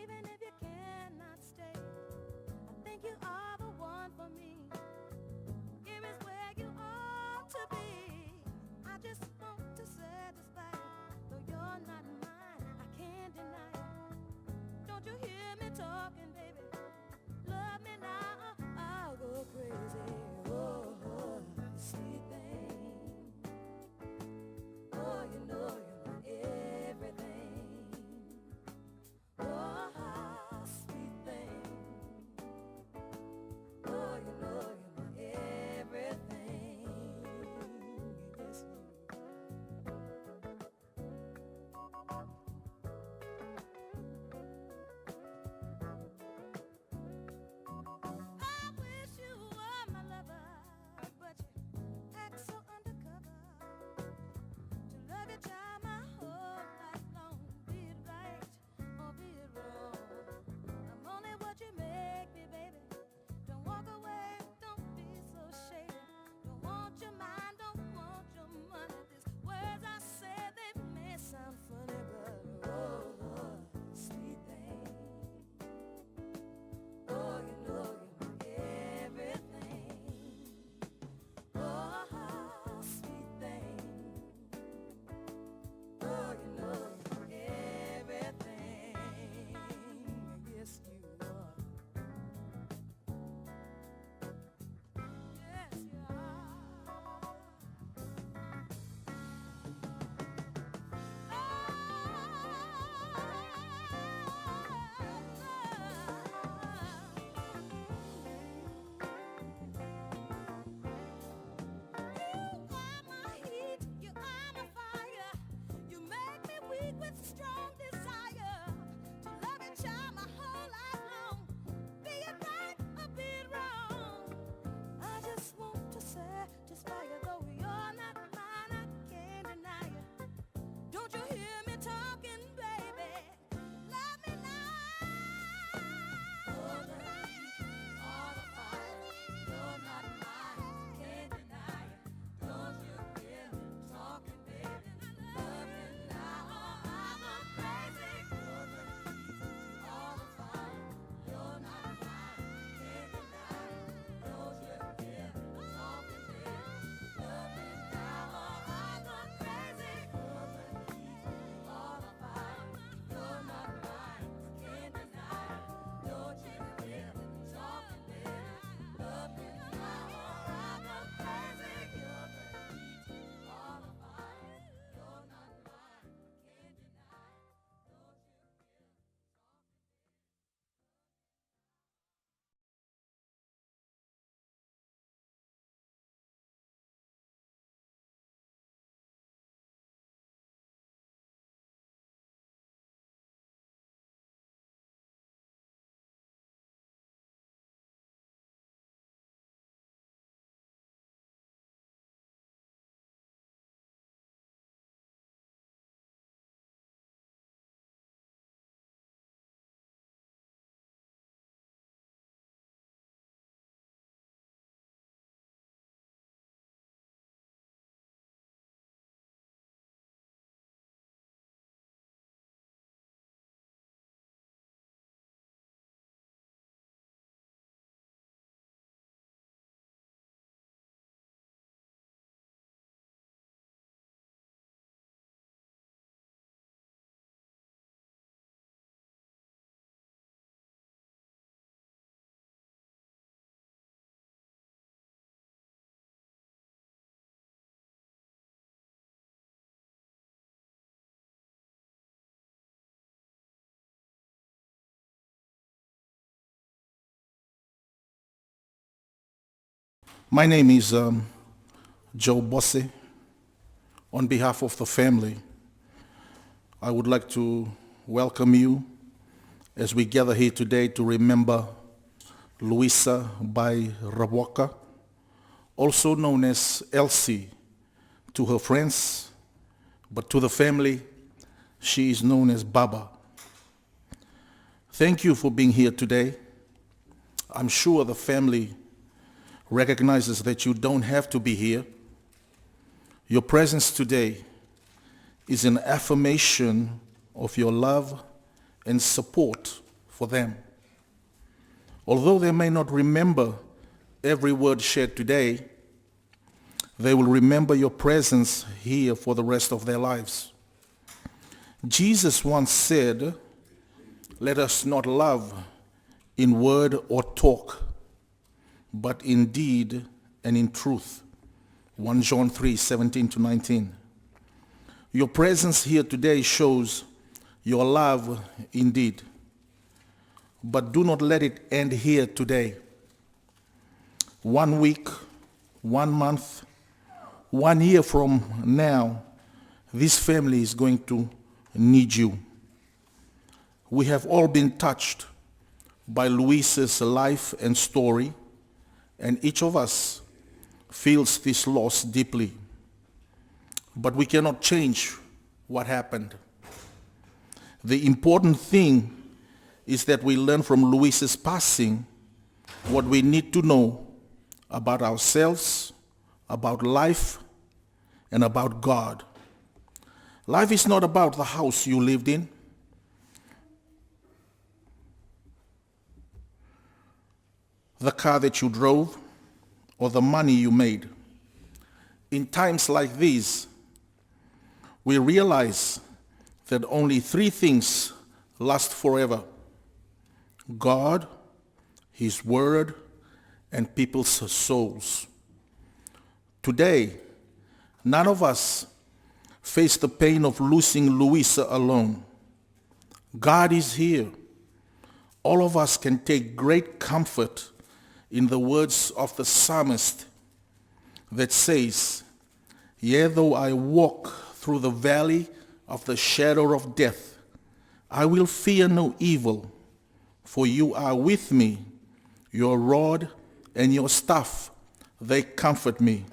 even if you cannot stay. I think you are the one for me. Here is where you ought to be. I just want to satisfy you. Though you're not mine, I can't deny it. Don't you hear me talking, baby? Love me now, I'll go crazy. Oh, oh, sweet thing. Oh, you know you're my everything. Oh, sweet thing. Oh, you know you're my everything. Yes, I wish you were my lover, but you act so undercover. To love you, child, my whole life long. Be it right or be it wrong. I'm only what you make me, baby. Don't walk away, don't be so shady. Don't want your mind, don't want your money. These words I said, they may sound funny, but oh, sweet thing. Oh, you know you're my everything. Oh, sweet thing. Oh, you know you're my everything. Yes, you are. Yes, you are. You are my heat, you are my fire. You make me weak with strong desire to love you, child, my whole life long. Be it right or be it wrong. I just want to satisfy you, though you're not mine, I can't deny you. Don't you hear me talking, baby? Love me now. All the heat, all the fire, you're not mine, can't deny it. Don't you hear me talking, baby? Love me now, I'm a crazy. All the heat, all the fire, you're not mine, can't deny it. Don't you hear me talking, baby? Love me now, I'm a crazy. All the heat, all the fire, you're not mine, can't deny it. Don't you hear me talking, baby? Love me now, I'm a crazy. You're the heat, all the fire, you're not mine, can't deny it. Don't you hear me talking? My name is Joe Bosse. On behalf of the family, I would like to welcome you as we gather here today to remember Luisa Bai Raboka, also known as Elsie to her friends, but to the family, she is known as Baba. Thank you for being here today. I'm sure the family recognizes that you don't have to be here. Your presence today is an affirmation of your love and support for them. Although they may not remember every word shared today, they will remember your presence here for the rest of their lives. Jesus once said, "Let us not love in word or talk, but in deed and in truth." 1 John 3:17-19. Your presence here today shows your love indeed. But do not let it end here today. 1 week, 1 month, 1 year from now, this family is going to need you. We have all been touched by Luis's life and story, and each of us feels this loss deeply. But we cannot change what happened. The important thing is that we learn from Luis's passing what we need to know about ourselves, about life, and about God. Life is not about the house you lived in, the car that you drove, or the money you made. In times like these, we realize that only 3 things last forever: God, His Word, and people's souls. Today, none of us face the pain of losing Luisa alone. God is here. All of us can take great comfort in the words of the psalmist that says, "Yea, though I walk through the valley of the shadow of death, I will fear no evil, for you are with me. Your rod and your staff, they comfort me."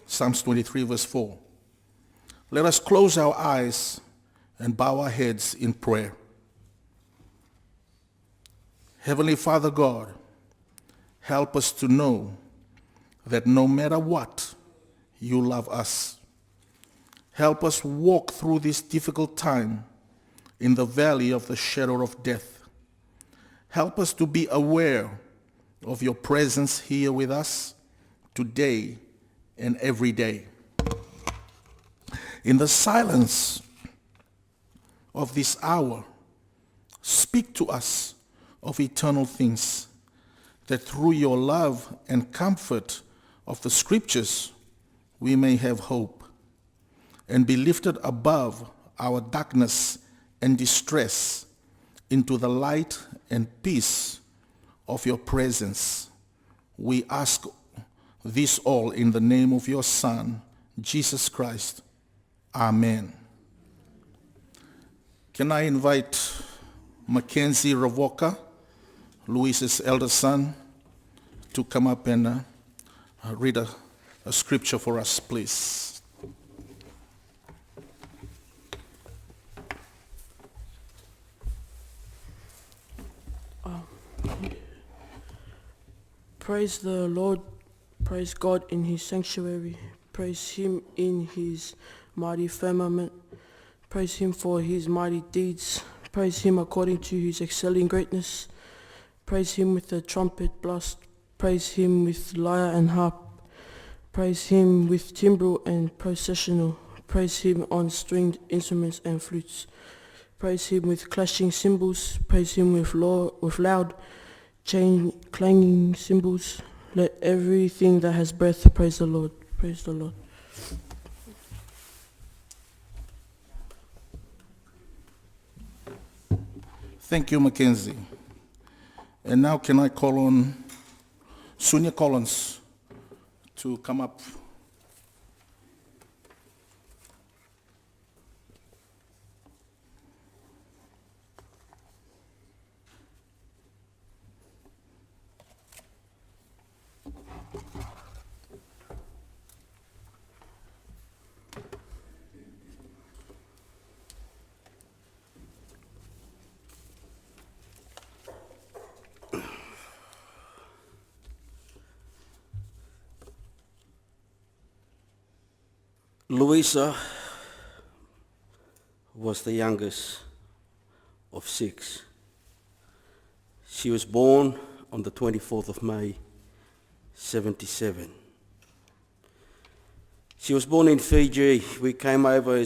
Psalms 23 verse 4. Let us close our eyes and bow our heads in prayer. Heavenly Father God, help us to know that no matter what, you love us. Help us walk through this difficult time in the valley of the shadow of death. Help us to be aware of your presence here with us today and every day. In the silence of this hour, speak to us of eternal things, that through your love and comfort of the scriptures, we may have hope and be lifted above our darkness and distress into the light and peace of your presence. We ask this all in the name of your Son, Jesus Christ. Amen. Can I invite Mackenzie Ravoka, Luis's elder son, to come up and read a scripture for us, please? Praise the Lord, praise God in his sanctuary, praise him in his mighty firmament, praise him for his mighty deeds, praise him according to his excelling greatness, praise him with the trumpet blast, praise him with lyre and harp, praise him with timbrel and processional, praise him on stringed instruments and flutes, praise him with clashing cymbals, praise him with loud chain clanging cymbals. Let everything that has breath praise the Lord. Praise the Lord. Thank you, Mackenzie. And now can I call on Sonia Collins to come up. Luisa was the youngest of 6. She was born on the 24th of May, 77. She was born in Fiji. We came over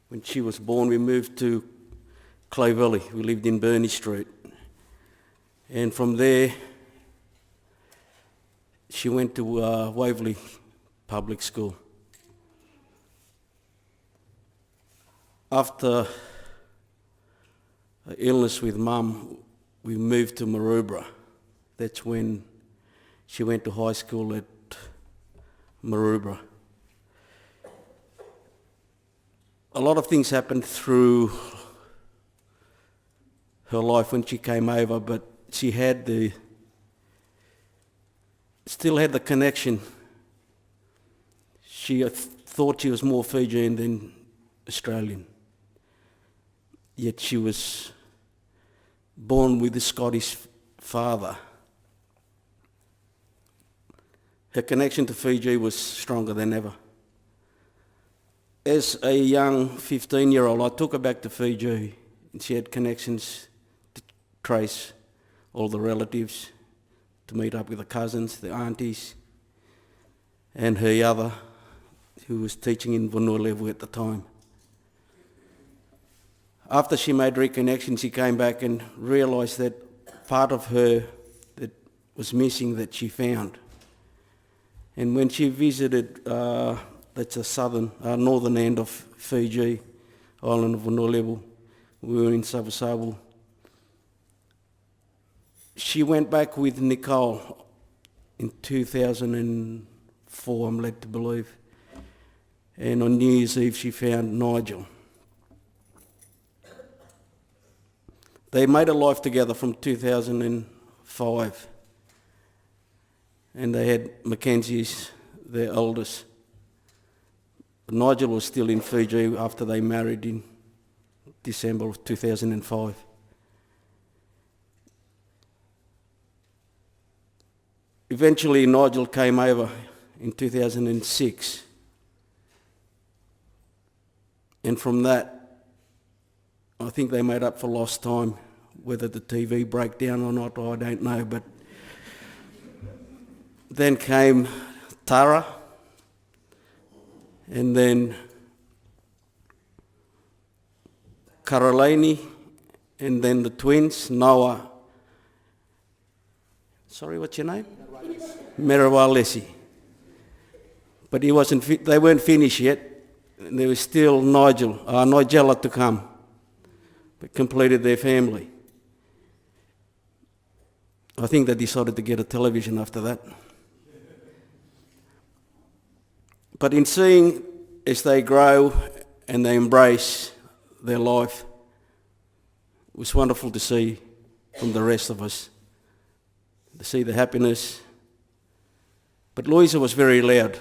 when she was born, we moved to Clay Valley. We lived in Burney Street. And from there, she went to Waverley Public School. After an illness with Mum, we moved to Maroubra. That's when she went to high school at Maroubra. A lot of things happened through her life when she came over, but she had still had the connection. She thought she was more Fijian than Australian. Yet she was born with a Scottish father. Her connection to Fiji was stronger than ever. As a young 15-year-old, I took her back to Fiji, and she had connections to trace all the relatives, to meet up with the cousins, the aunties, and her other, who was teaching in Vanua at the time. After she made reconnection, she came back and realised that part of her that was missing that she found. And when she visited, that's the northern end of Fiji, island of Vanua, we were in Savasavu. She went back with Nicole in 2004, I'm led to believe. And on New Year's Eve, she found Nigel. They made a life together from 2005. And they had Mackenzie's, their eldest. Nigel was still in Fiji after they married in December of 2005. Eventually, Nigel came over in 2006. And from that, I think they made up for lost time. Whether the TV broke down or not, I don't know. But then came Tara, and then Caroline, and then the twins, Noah. Sorry, what's your name? Merawalesi. But he wasn't. They weren't finished yet. And there was still Nigella to come. But completed their family. I think they decided to get a television after that. But in seeing as they grow and they embrace their life, it was wonderful to see from the rest of us, to see the happiness. But Louisa was very loud.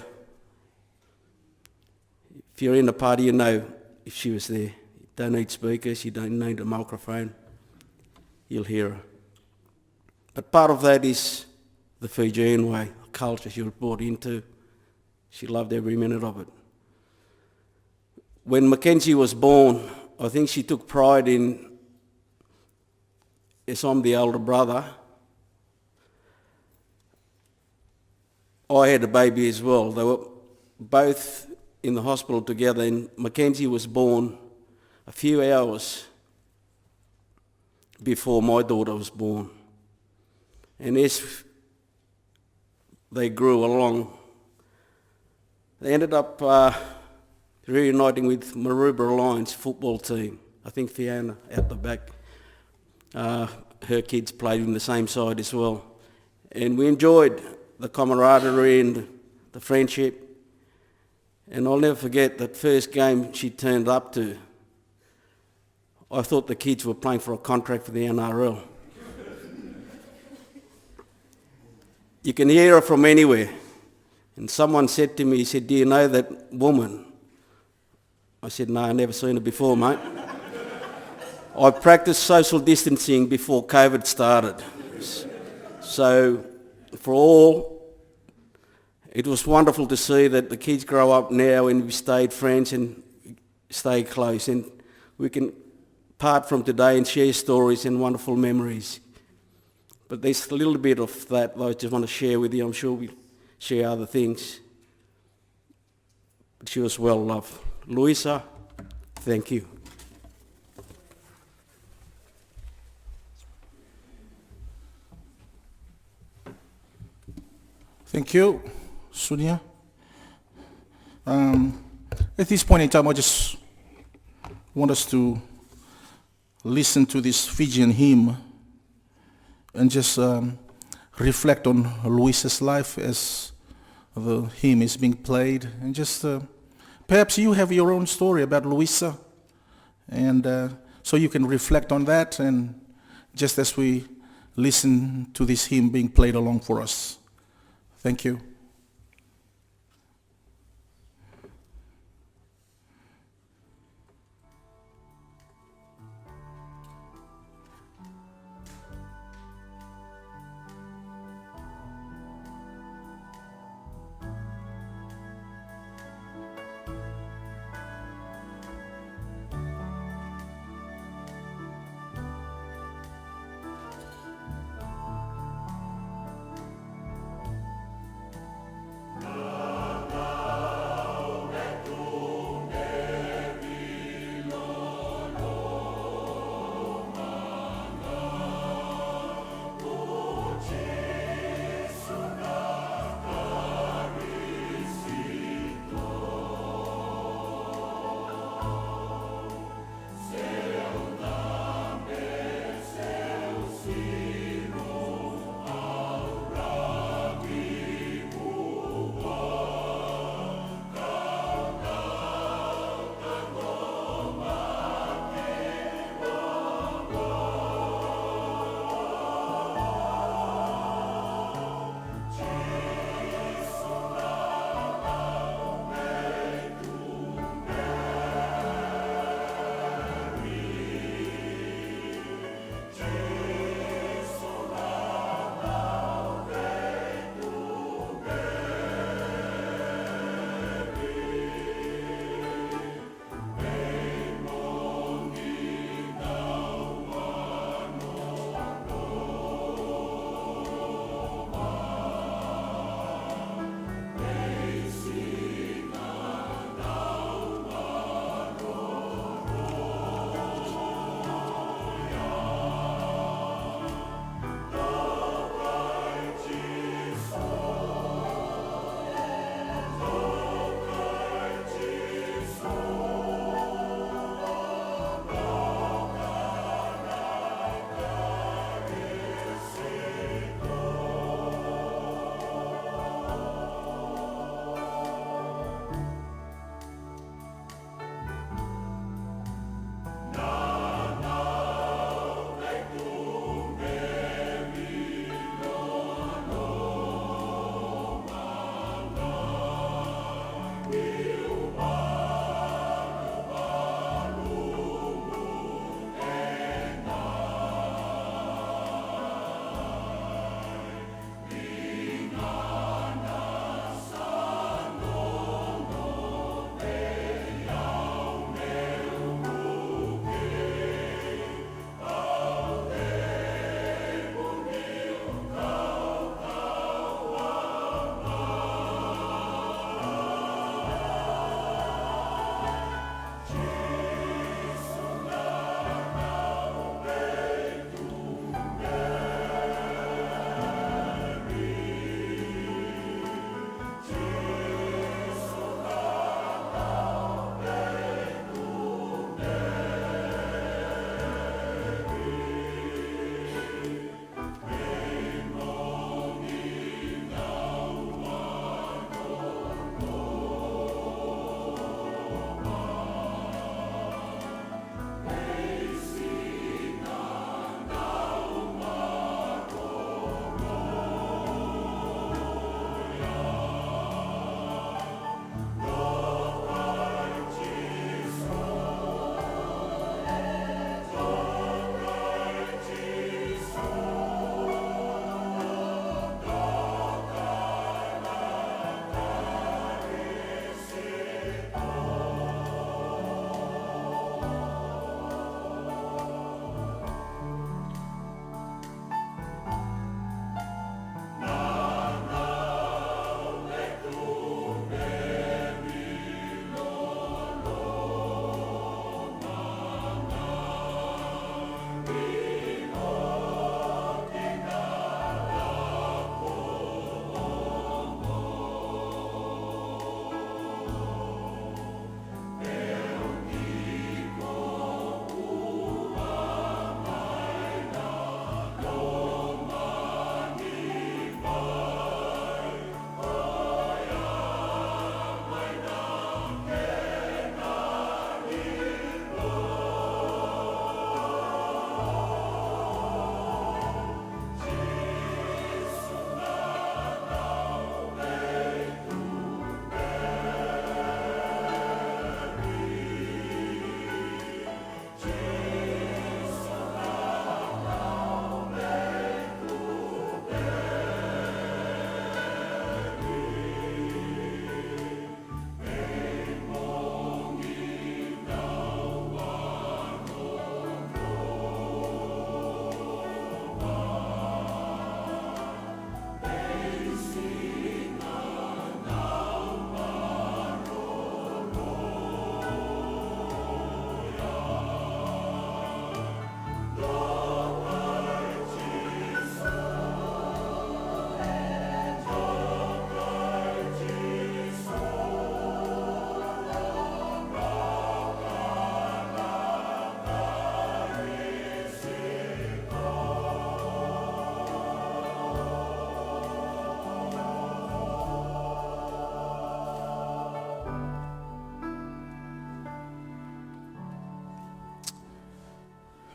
If you're in a party, you know if she was there. You don't need speakers, you don't need a microphone. You'll hear her. But part of that is the Fijian way, the culture she was brought into. She loved every minute of it. When Mackenzie was born, I think she took pride in, as I'm the older brother, I had a baby as well. They were both in the hospital together, and Mackenzie was born a few hours before my daughter was born. And as they grew along, they ended up reuniting with Maroubra Lions football team. I think Fiona out the back, her kids played in the same side as well. And we enjoyed the camaraderie and the friendship. And I'll never forget that first game she turned up to. I thought the kids were playing for a contract for the NRL. You can hear her from anywhere. And someone said to me, he said, "Do you know that woman?" I said, "No, I've never seen her before, mate." I practiced social distancing before COVID started. So for all, it was wonderful to see that the kids grow up now and we stayed friends and stay close. And we can part from today and share stories and wonderful memories. But there's a little bit of that I just want to share with you. I'm sure we'll share other things. But she was well loved. Louisa, thank you. Thank you, Sonia. At this point in time, I just want us to listen to this Fijian hymn and just reflect on Luisa's life as the hymn is being played. And just perhaps you have your own story about Luisa, and so you can reflect on that, and just as we listen to this hymn being played along for us. Thank you.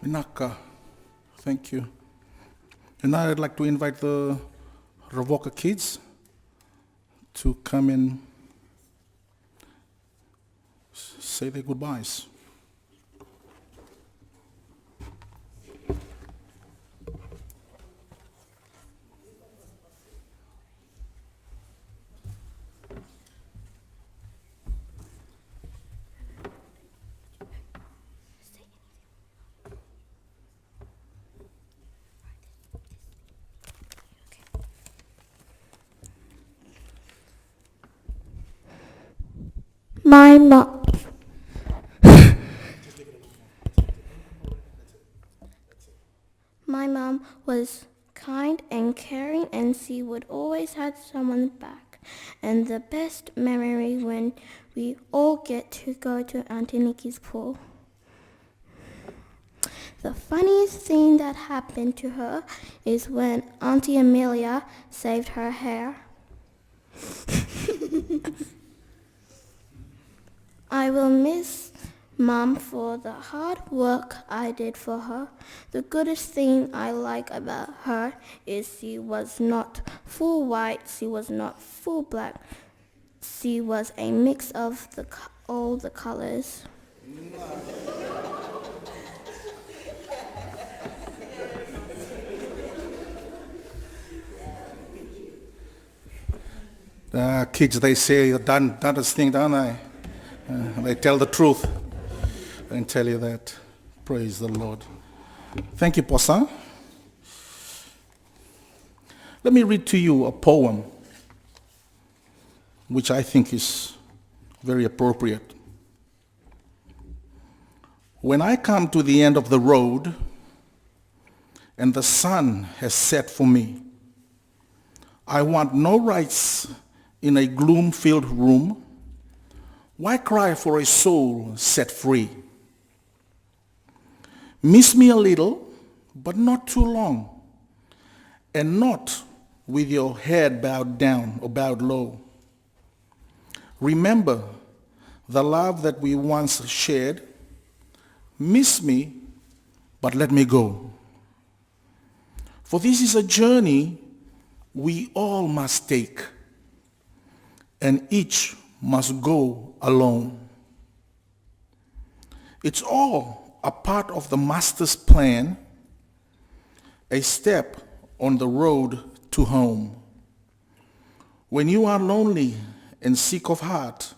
Inaka, thank you. And now I'd like to invite the Revoca kids to come and say their goodbyes. My mom. My mom was kind and caring, and she would always have someone's back. And the best memory when we all get to go to Auntie Nikki's pool. The funniest thing that happened to her is when Auntie Amelia saved her hair. I will miss Mom for the hard work I did for her. The goodest thing I like about her is she was not full white, she was not full black. She was a mix of all the colors. Kids, they say the darndest thing, don't they? They tell the truth and tell you that. Praise the Lord. Thank you, Posa. Let me read to you a poem which I think is very appropriate. When I come to the end of the road and the sun has set for me, I want no rights in a gloom-filled room. Why cry for a soul set free? Miss me a little, but not too long, and not with your head bowed down or bowed low. Remember the love that we once shared. Miss me, but let me go. For this is a journey we all must take, and each must go alone. It's all a part of the Master's plan, a step on the road to home. When you are lonely and sick of heart,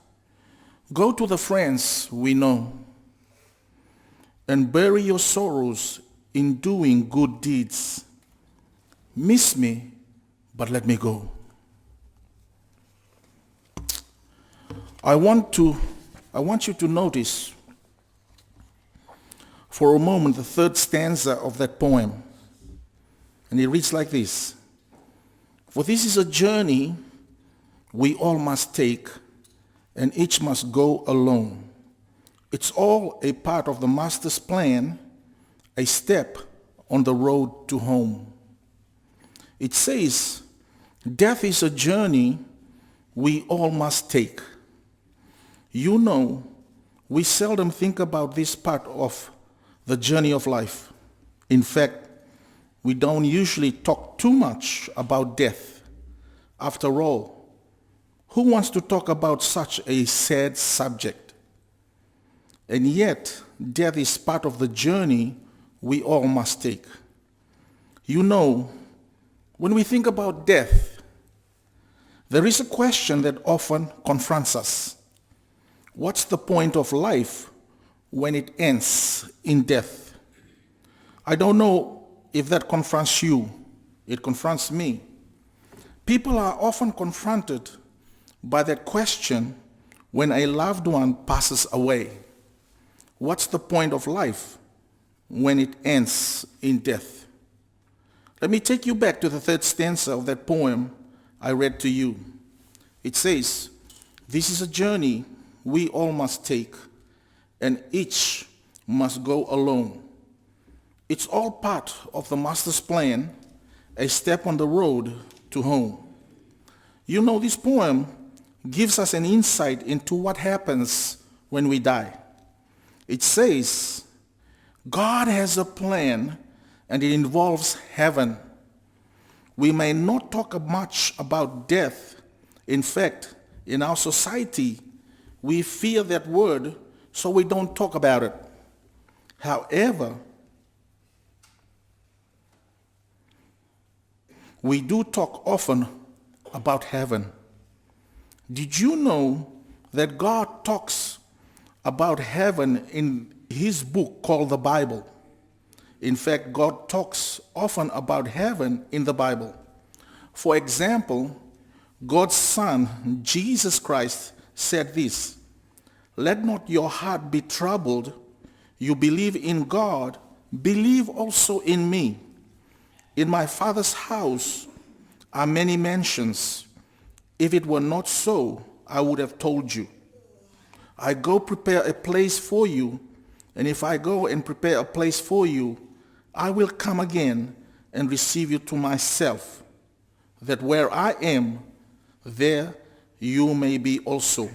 go to the friends we know and bury your sorrows in doing good deeds. Miss me, but let me go. I want you to notice for a moment the third stanza of that poem. And it reads like this. For this is a journey we all must take, and each must go alone. It's all a part of the Master's plan, a step on the road to home. It says, death is a journey we all must take. You know, we seldom think about this part of the journey of life. In fact, we don't usually talk too much about death. After all, who wants to talk about such a sad subject? And yet, death is part of the journey we all must take. You know, when we think about death, there is a question that often confronts us. What's the point of life when it ends in death? I don't know if that confronts you. It confronts me. People are often confronted by that question when a loved one passes away. What's the point of life when it ends in death? Let me take you back to the third stanza of that poem I read to you. It says, this is a journey we all must take, and each must go alone. It's all part of the Master's plan, a step on the road to home. You know, this poem gives us an insight into what happens when we die. It says, God has a plan, and it involves heaven. We may not talk much about death. In fact, in our society, we fear that word, so we don't talk about it. However, we do talk often about heaven. Did you know that God talks about heaven in his book called the Bible? In fact, God talks often about heaven in the Bible. For example, God's Son, Jesus Christ, said this, "Let not your heart be troubled. You believe in God, believe also in me. In my Father's house are many mansions. If it were not so, I would have told you. I go prepare a place for you, and if I go and prepare a place for you, I will come again and receive you to myself, that where I am, there you may be also."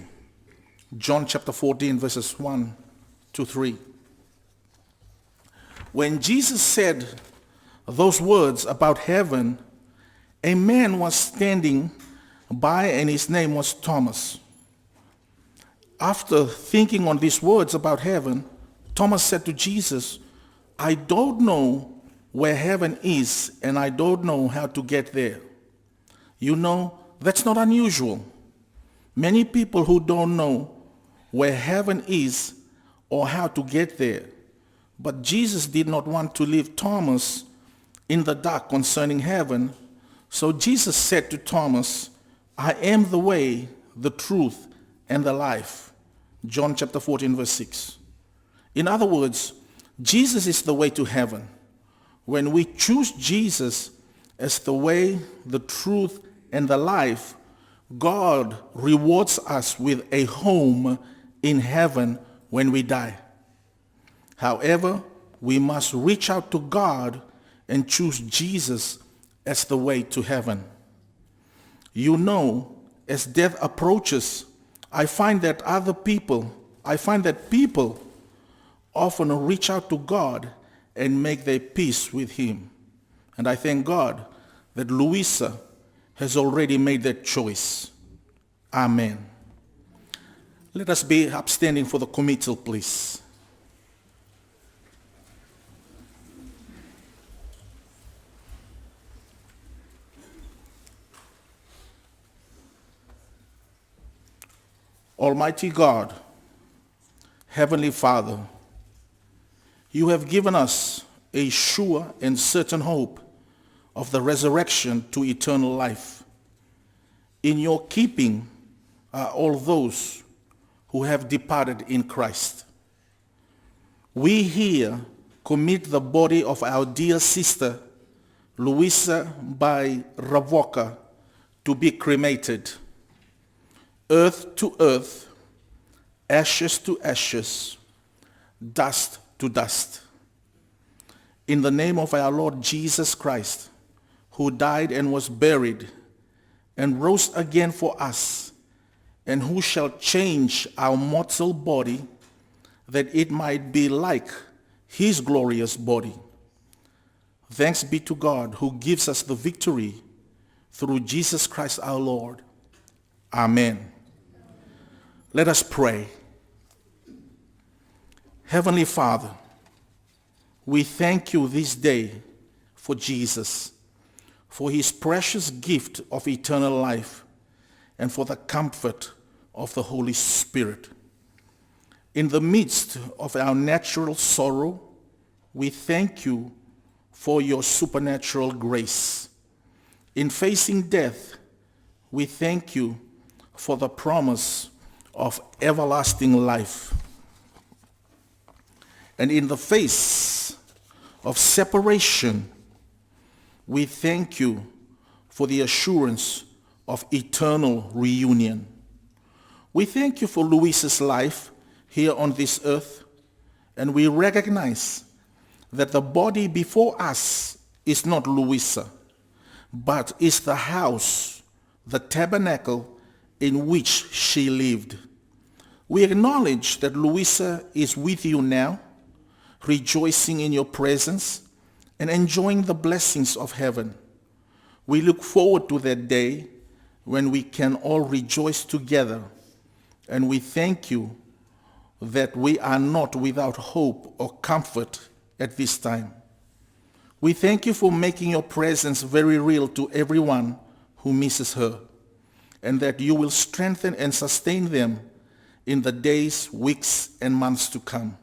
John chapter 14, verses 1 to 3. When Jesus said those words about heaven, a man was standing by, and his name was Thomas. After thinking on these words about heaven, Thomas said to Jesus, "I don't know where heaven is, and I don't know how to get there." You know, that's not unusual. Many people who don't know where heaven is or how to get there. But Jesus did not want to leave Thomas in the dark concerning heaven. So Jesus said to Thomas, "I am the way, the truth, and the life." John chapter 14, verse 6. In other words, Jesus is the way to heaven. When we choose Jesus as the way, the truth, and the life, God rewards us with a home in heaven when we die. However, we must reach out to God and choose Jesus as the way to heaven. You know, as death approaches, I find that people often reach out to God and make their peace with him. And I thank God that Louisa has already made that choice. Amen. Let us be upstanding for the committal, please. Almighty God, Heavenly Father, you have given us a sure and certain hope of the resurrection to eternal life. In your keeping are all those who have departed in Christ. We here commit the body of our dear sister, Louisa by Ravoca, to be cremated. Earth to earth, ashes to ashes, dust to dust. In the name of our Lord Jesus Christ, who died and was buried and rose again for us, and who shall change our mortal body that it might be like his glorious body. Thanks be to God who gives us the victory through Jesus Christ our Lord. Amen. Let us pray. Heavenly Father, we thank you this day for Jesus, for his precious gift of eternal life, and for the comfort of the Holy Spirit. In the midst of our natural sorrow, we thank you for your supernatural grace. In facing death, we thank you for the promise of everlasting life. And in the face of separation, we thank you for the assurance of eternal reunion. We thank you for Louisa's life here on this earth, and we recognize that the body before us is not Louisa, but is the house, the tabernacle in which she lived. We acknowledge that Louisa is with you now, rejoicing in your presence, and enjoying the blessings of heaven. We look forward to that day when we can all rejoice together, and we thank you that we are not without hope or comfort at this time. We thank you for making your presence very real to everyone who misses her, and that you will strengthen and sustain them in the days, weeks, and months to come.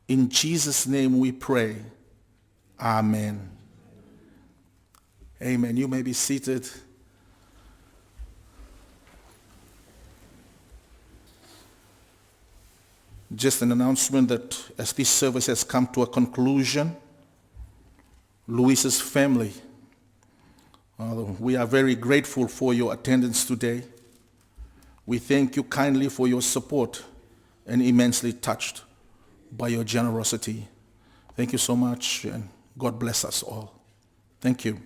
In Jesus' name we pray. Amen. Amen. You may be seated. Just an announcement that as this service has come to a conclusion, Luis's family, we are very grateful for your attendance today. We thank you kindly for your support and immensely touched by your generosity. Thank you so much, and God bless us all. Thank you.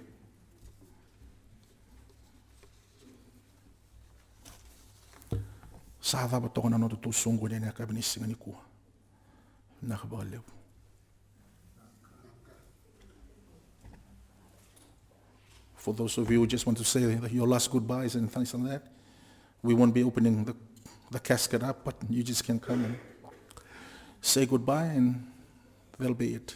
Sada ba tokona no tu sungu ne ka binisinga ni ku. Na ka ba lew. For those of you who just want to say your last goodbyes and things like that, we won't be opening the casket up, but you just can come and say goodbye and that'll be it.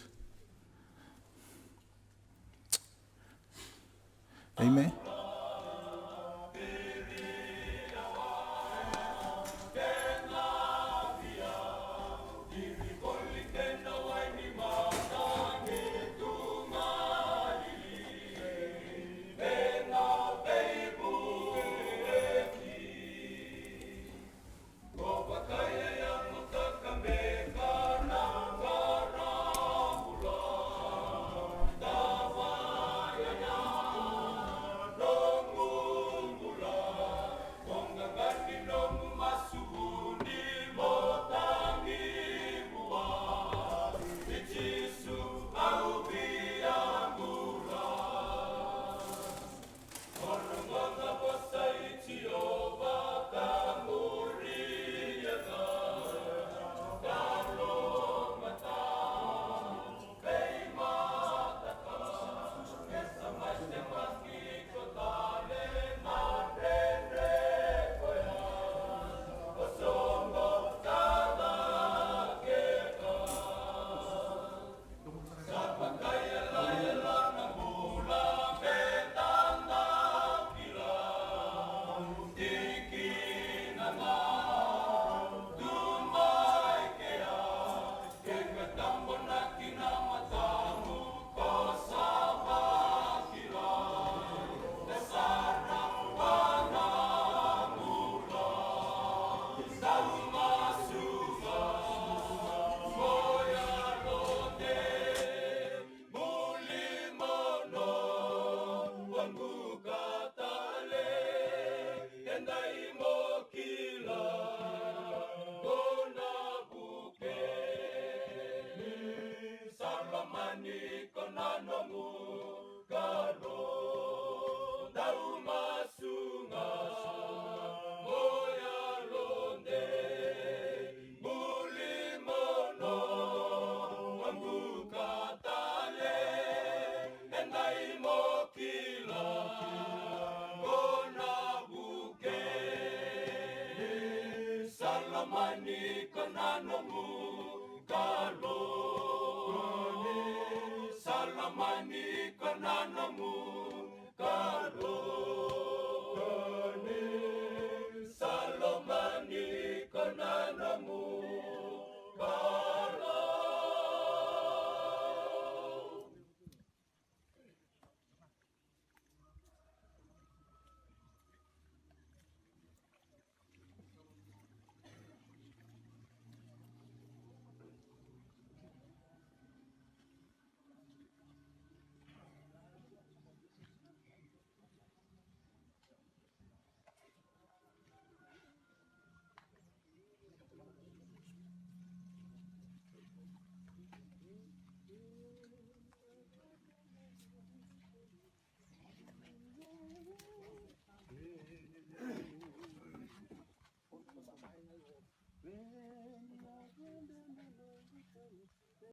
Amen.